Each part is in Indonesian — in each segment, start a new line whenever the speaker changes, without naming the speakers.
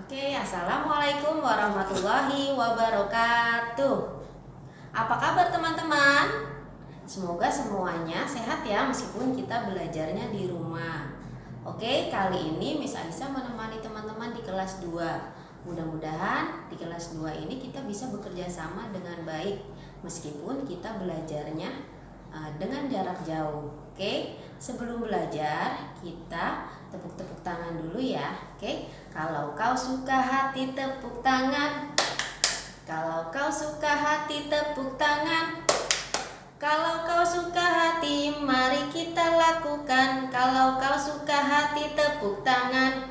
Oke, assalamualaikum warahmatullahi wabarakatuh. Apa kabar teman-teman? Semoga semuanya sehat ya meskipun kita belajarnya di rumah. Oke, kali ini Miss Aisyah menemani teman-teman di kelas 2. Mudah-mudahan di kelas 2 ini kita bisa bekerja sama dengan baik meskipun kita belajarnya dengan jarak jauh. Oke, sebelum belajar kita tepuk-tepuk tangan dulu ya. Oke, kalau kau suka hati tepuk tangan. Kalau kau suka hati tepuk tangan. Kalau kau suka hati mari kita lakukan. Kalau kau suka hati tepuk tangan.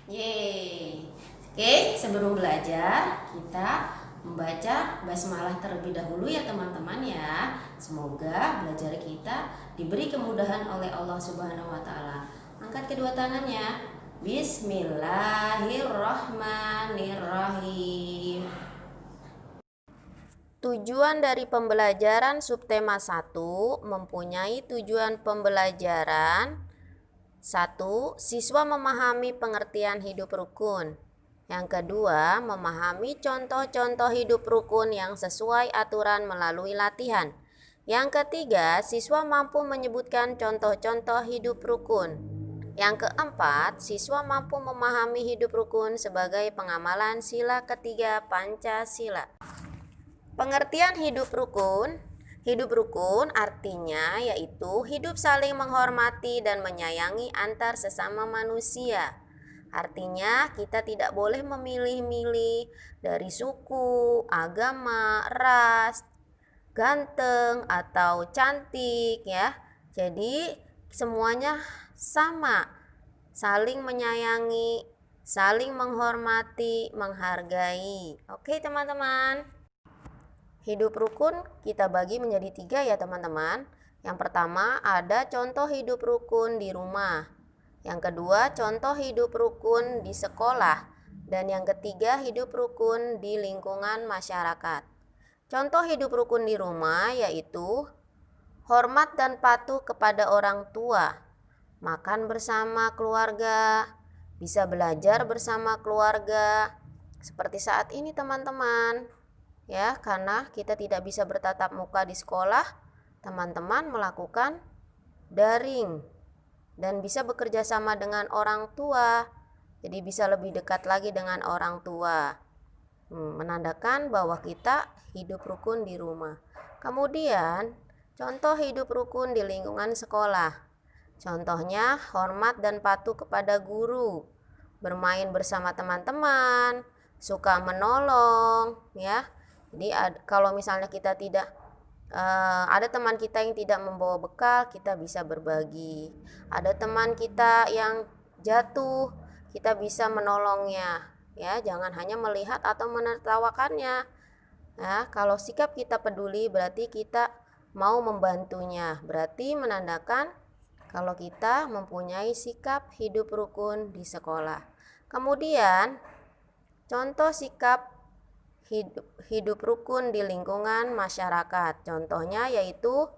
Yeay. Oke, sebelum belajar kita membaca basmalah terlebih dahulu ya teman-teman ya. Semoga belajar kita diberi kemudahan oleh Allah Subhanahu wa taala. Angkat kedua tangannya. Bismillahirrahmanirrahim. Tujuan dari pembelajaran subtema 1 mempunyai tujuan pembelajaran 1. Siswa memahami pengertian hidup rukun. Yang kedua, memahami contoh-contoh hidup rukun yang sesuai aturan melalui latihan. Yang ketiga, siswa mampu menyebutkan contoh-contoh hidup rukun. Yang keempat, siswa mampu memahami hidup rukun sebagai pengamalan sila ketiga Pancasila. Pengertian hidup rukun. Hidup rukun artinya yaitu hidup saling menghormati dan menyayangi antar sesama manusia. Artinya kita tidak boleh memilih-milih dari suku, agama, ras, ganteng atau cantik ya. Jadi semuanya sama, saling menyayangi, saling menghormati, menghargai. Oke teman-teman. Hidup rukun kita bagi menjadi 3 ya teman-teman. Yang pertama ada contoh hidup rukun di rumah. Yang kedua contoh hidup rukun di sekolah. Dan yang ketiga hidup rukun di lingkungan masyarakat. Contoh hidup rukun di rumah yaitu hormat dan patuh kepada orang tua, makan bersama keluarga, bisa belajar bersama keluarga. Seperti saat ini teman-teman. Ya, karena kita tidak bisa bertatap muka di sekolah, teman-teman melakukan daring dan bisa bekerja sama dengan orang tua. Jadi bisa lebih dekat lagi dengan orang tua. Menandakan bahwa kita hidup rukun di rumah. Kemudian, contoh hidup rukun di lingkungan sekolah. Contohnya hormat dan patuh kepada guru, bermain bersama teman-teman, suka menolong ya. Jadi kalau misalnya kita tidak ada teman kita yang tidak membawa bekal, kita bisa berbagi. Ada teman kita yang jatuh, kita bisa menolongnya. Ya, jangan hanya melihat atau menertawakannya. Ya, kalau sikap kita peduli berarti kita mau membantunya. Berarti menandakan kalau kita mempunyai sikap hidup rukun di sekolah. Kemudian, contoh sikap hidup rukun di lingkungan masyarakat. Contohnya yaitu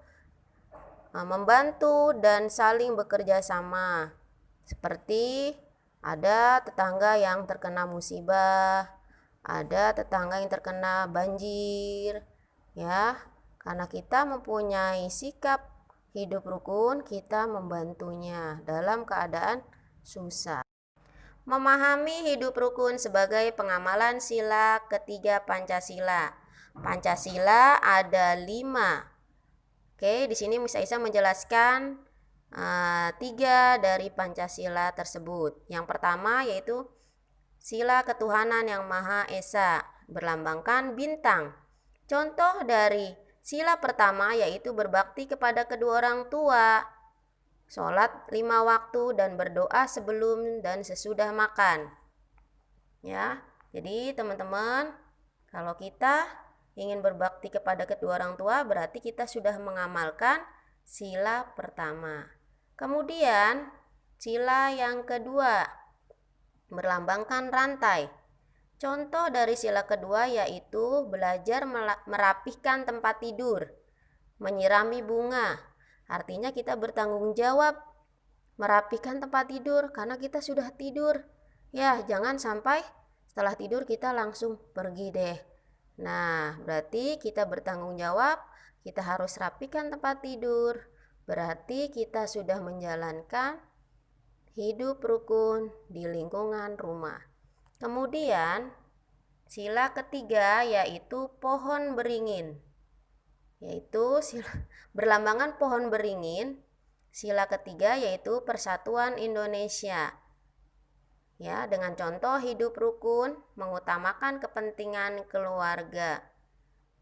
membantu dan saling bekerja sama. Seperti ada tetangga yang terkena musibah, ada tetangga yang terkena banjir, ya. Karena kita mempunyai sikap hidup rukun, kita membantunya dalam keadaan susah. Memahami hidup rukun sebagai pengamalan sila ketiga Pancasila. Pancasila ada 5. Oke, di sini Miss Aisyah menjelaskan 3 dari Pancasila tersebut. Yang pertama yaitu sila ketuhanan yang Maha Esa, berlambangkan bintang. Contoh dari sila pertama yaitu berbakti kepada kedua orang tua, sholat 5 waktu dan berdoa sebelum dan sesudah makan. Ya, jadi teman-teman, kalau kita ingin berbakti kepada kedua orang tua berarti kita sudah mengamalkan sila pertama. Kemudian sila yang kedua berlambangkan rantai. Contoh dari sila kedua yaitu belajar merapihkan tempat tidur, menyirami bunga. Artinya kita bertanggung jawab merapikan tempat tidur karena kita sudah tidur. Ya, jangan sampai setelah tidur kita langsung pergi deh. Nah, berarti kita bertanggung jawab, kita harus rapikan tempat tidur. Berarti kita sudah menjalankan hidup rukun di lingkungan rumah. Kemudian, sila ketiga yaitu pohon beringin. Yaitu berlambangan pohon beringin. Sila ketiga yaitu Persatuan Indonesia. Ya, dengan contoh hidup rukun mengutamakan kepentingan keluarga.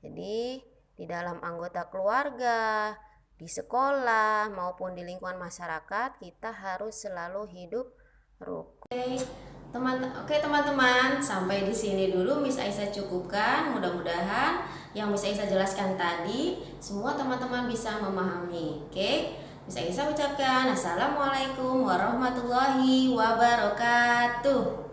Jadi, di dalam anggota keluarga, di sekolah maupun di lingkungan masyarakat, kita harus selalu hidup rukun. Oke teman-teman, sampai di sini dulu Miss Aisyah cukupkan. Mudah-mudahan yang Miss Aisyah jelaskan tadi semua teman-teman bisa memahami. Oke, Miss Aisyah ucapkan Assalamualaikum warahmatullahi wabarakatuh.